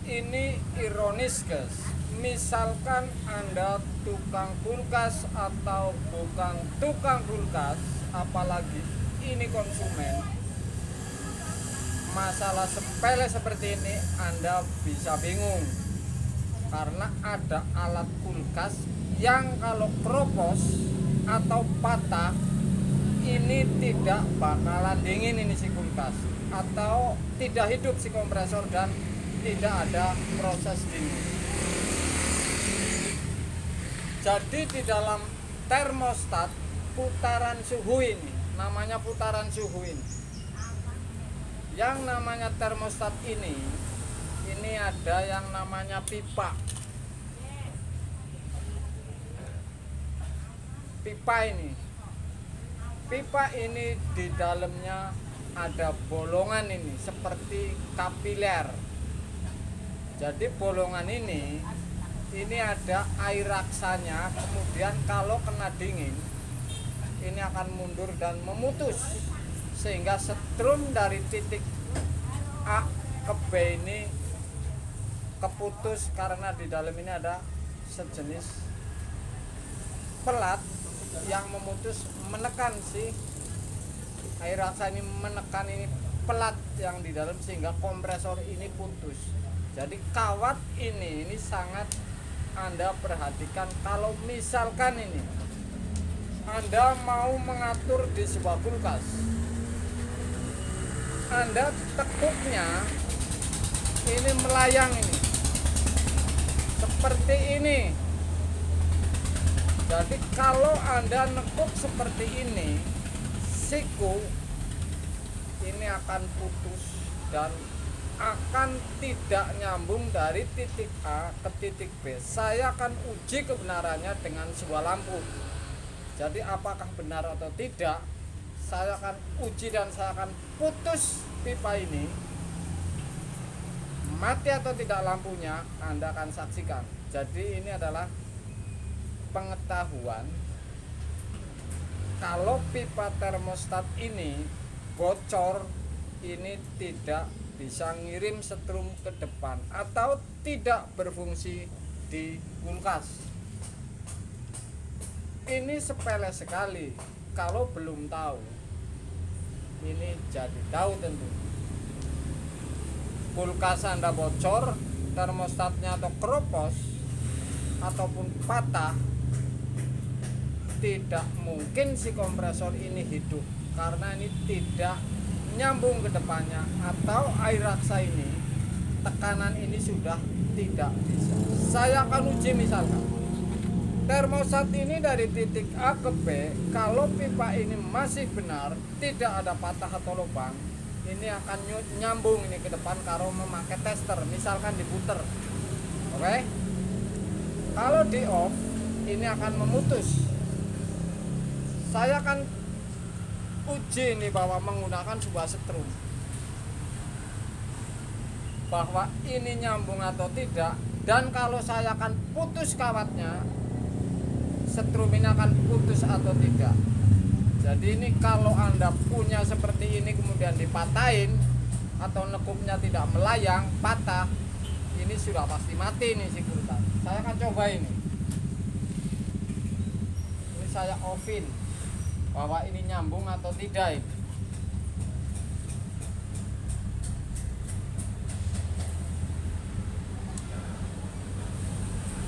Ini ironis guys. Misalkan Anda tukang kulkas atau bukan tukang kulkas, apalagi ini konsumen, masalah sepele seperti ini Anda bisa bingung. Karena ada alat kulkas yang kalau keropos atau patah ini tidak bakalan dingin ini si kulkas, atau tidak hidup si kompresor dan tidak ada proses dingin. Jadi di dalam termostat putaran suhu ini, namanya putaran suhu ini. Yang namanya termostat ini ada yang namanya pipa. Pipa ini di dalamnya ada bolongan ini seperti kapiler. Jadi bolongan ini ada air raksanya, kemudian kalau kena dingin ini akan mundur dan memutus sehingga setrum dari titik A ke B ini keputus karena di dalam ini ada sejenis pelat yang memutus, menekan si air raksa ini, menekan ini pelat yang di dalam sehingga kompresor ini putus. Jadi kawat ini sangat Anda perhatikan kalau misalkan ini Anda mau mengatur di sebuah kulkas. Anda tekuknya ini melayang ini seperti ini. Jadi kalau Anda nekuk seperti ini, siku ini akan putus dan akan tidak nyambung dari titik A ke titik B. Saya akan uji kebenarannya dengan sebuah lampu. Jadi apakah benar atau tidak, saya akan uji dan saya akan putus pipa ini. Mati atau tidak lampunya, Anda akan saksikan. Jadi ini adalah pengetahuan kalau pipa termostat ini bocor, ini tidak bisa ngirim setrum ke depan atau tidak berfungsi di kulkas. Ini sepele sekali. Kalau belum tahu, ini jadi tahu tentu. Kulkas Anda bocor, termostatnya atau keropos ataupun patah, tidak mungkin si kompresor ini hidup karena ini tidak nyambung ke depannya, atau air raksa ini tekanan ini sudah tidak bisa. Saya akan uji misalkan termostat ini dari titik A ke B, kalau pipa ini masih benar, tidak ada patah atau lubang, ini akan nyambung ini ke depan kalau memakai tester, misalkan diputer. Oke? Kalau di off, ini akan memutus. Saya akan uji ini bahwa menggunakan sebuah setrum, bahwa ini nyambung atau tidak, dan kalau saya akan putus kawatnya, setrum ini akan putus atau tidak. Jadi ini kalau Anda punya seperti ini kemudian dipatahin atau nekuknya tidak melayang, patah, ini sudah pasti mati nih si kulkas. Saya akan coba ini saya offin bahwa ini nyambung atau tidak ini.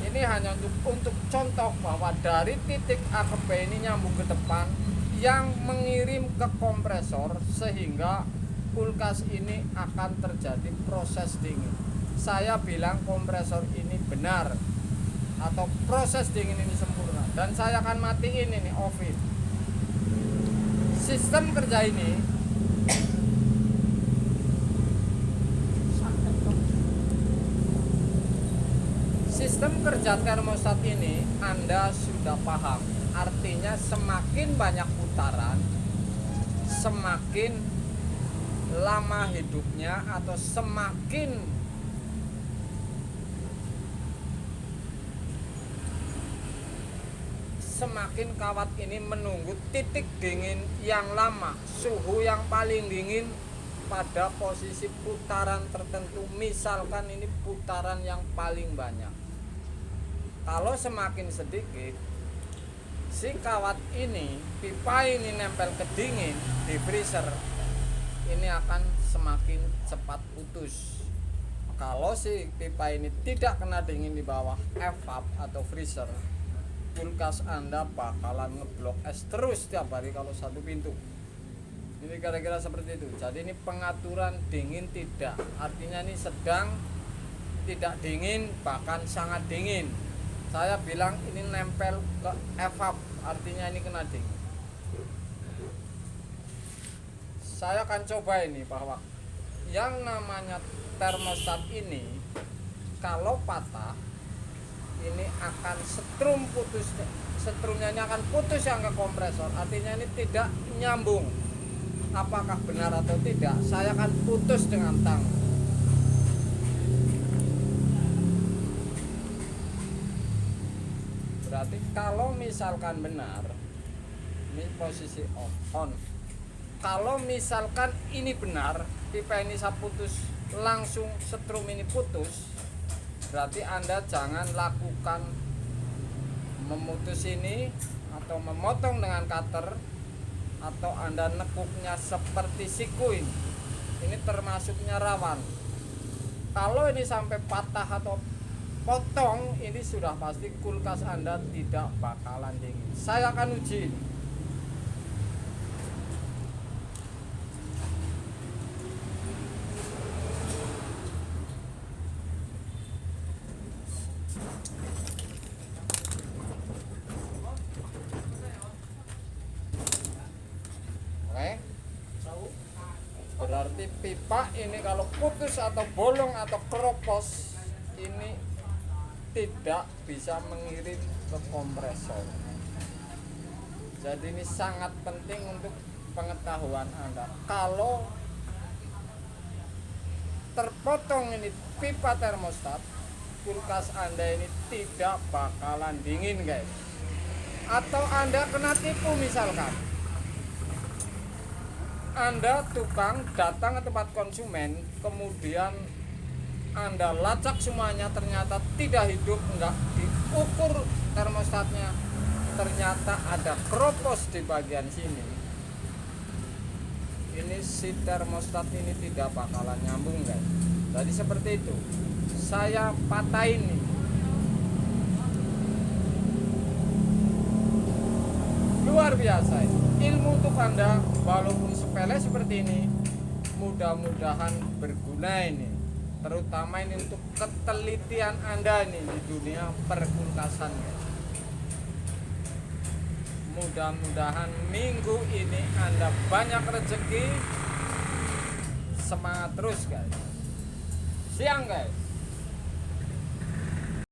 Ini hanya untuk contoh bahwa dari titik A ke B ini nyambung ke depan yang mengirim ke kompresor sehingga kulkas ini akan terjadi proses dingin. Saya bilang kompresor ini benar atau proses dingin ini sempurna dan saya akan matiin ini offin. Sistem kerja ini sistem kerja termostat ini Anda sudah paham. Artinya semakin banyak putaran, semakin lama hidupnya atau semakin kawat ini menunggu titik dingin yang lama, suhu yang paling dingin pada posisi putaran tertentu, misalkan ini putaran yang paling banyak. Kalau semakin sedikit, si kawat ini, pipa ini nempel ke dingin di freezer, ini akan semakin cepat putus. Kalau si pipa ini tidak kena dingin di bawah evap atau freezer, kulkas Anda bakalan ngeblok es terus setiap hari kalau satu pintu. Ini kira-kira seperti itu. Jadi ini pengaturan dingin tidak, artinya ini sedang, tidak dingin, bahkan sangat dingin. Saya bilang ini nempel ke evap, artinya ini kena dingin. Saya akan coba ini bahwa yang namanya termostat ini kalau patah ini akan setrum putus, setrumnya ini akan putus yang ke kompresor, artinya ini tidak nyambung. Apakah benar atau tidak, saya akan putus dengan tang. Berarti kalau misalkan benar, ini posisi on. Kalau misalkan ini benar, pipa ini saya putus, langsung setrum ini putus, berarti Anda jangan lakukan memutus ini atau memotong dengan cutter, atau Anda nekuknya seperti siku ini termasuknya rawan. Kalau ini sampai patah atau potong, ini sudah pasti kulkas Anda tidak bakalan dingin. Saya akan uji ini. Berarti pipa ini kalau putus atau bolong atau keropos, ini tidak bisa mengirim ke kompresor. Jadi ini sangat penting untuk pengetahuan Anda. Kalau terpotong ini pipa termostat, kulkas Anda ini tidak bakalan dingin, guys. Atau Anda kena tipu, misalkan Anda tukang datang ke tempat konsumen, kemudian Anda lacak semuanya, ternyata tidak hidup, enggak diukur termostatnya, ternyata ada keropos di bagian sini. Ini si termostat ini tidak bakalan nyambung, guys. Jadi seperti itu. Saya patahin nih. Luar biasa ini. Ilmu untuk Anda walaupun sepele seperti ini, mudah-mudahan berguna ini, terutama ini untuk ketelitian Anda nih di dunia perkulkasan, guys. Mudah-mudahan minggu ini Anda banyak rezeki. Semangat terus, guys. Siang, guys.